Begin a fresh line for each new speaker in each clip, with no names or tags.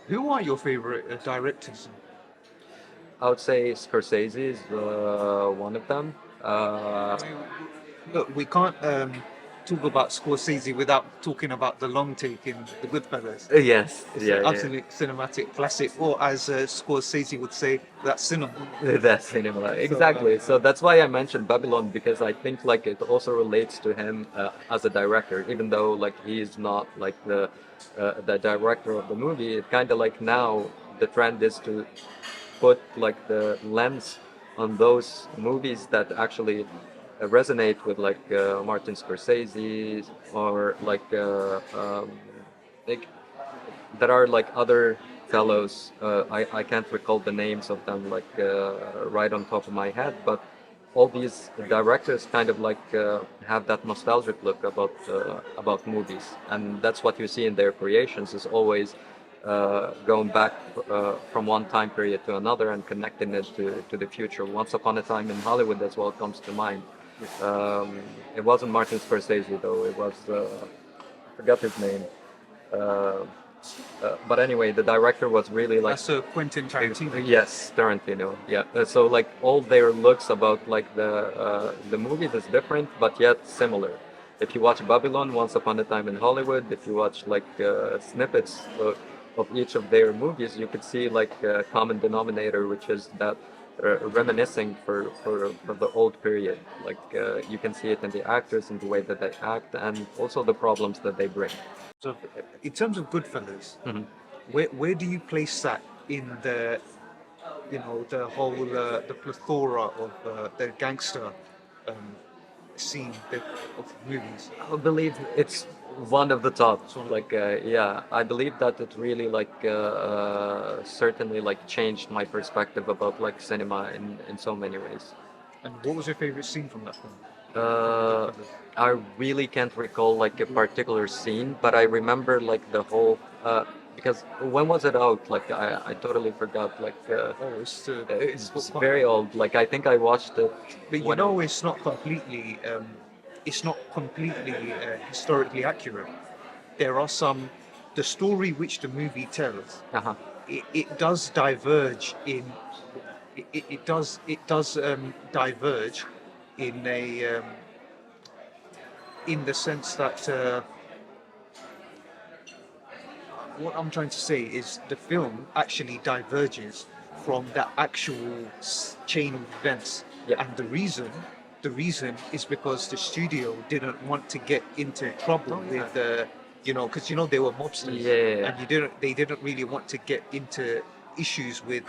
Who are your favorite directors?
I would say Scorsese is one of them.
I mean, look, we can't talk about Scorsese without talking about the long take in The Goodfellas.
Yes,
It's an
yeah, yeah.
absolute cinematic classic, or as Scorsese would say, that's cinema.
That's cinema.
So,
Exactly. So that's why I mentioned Babylon because I think like it also relates to him as a director, even though like he's not like the director of the movie. It kind of like now the trend is to put like the lens on those movies that actually resonate with like Martin Scorsese or like there are like other fellows. I can't recall the names of them like right on top of my head, but all these directors kind of like have that nostalgic look about movies, and that's what you see in their creations is always going back from one time period to another and connecting it to the future. Once Upon a Time in Hollywood as well comes to mind. Um, it wasn't Martin Scorsese though. It was I forgot his name. Uh, but anyway, the director was really like
that's Quentin Tarantino.
yes, Tarantino. Yeah. So like all their looks about like the movies is different, but yet similar. If you watch Babylon, Once Upon a Time in Hollywood, if you watch like snippets of each of their movies, you could see like a common denominator, which is that reminiscing for the old period. Like you can see it in the actors, in the way that they act, and also the problems that they bring.
So, in terms of Goodfellas,
Mhm.
where do you place that in the the whole the plethora of the gangster um, scene of movies?
I believe it's one of the top.
It's one of
Like, yeah, I believe that it really like certainly like changed my perspective about like cinema in so many ways.
And what was your favorite scene from that film? From
Uh,
Goodfellas?
I really can't recall like a particular scene, but I remember like the whole because when was it out? Like I totally forgot. Like
Oh,
it's very old. Like I think I watched it
but you
when it.
know, it's not completely historically accurate. There are some, the story which the movie tells,
Uh-huh.
it does diverge in, it does diverge in a in the sense that what I'm trying to say is the film actually diverges from the actual chain of events,
Yeah.
and the reason is because the studio didn't want to get into trouble
Oh yeah.
with the, because they were mobsters,
Yeah.
and they didn't really want to get into issues with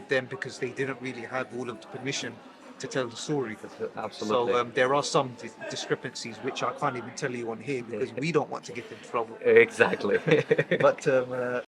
them because they didn't really have all of the permission to tell the story.
Absolutely.
So there are some discrepancies which I can't even tell you on here because we don't want to get in trouble.
Exactly.
But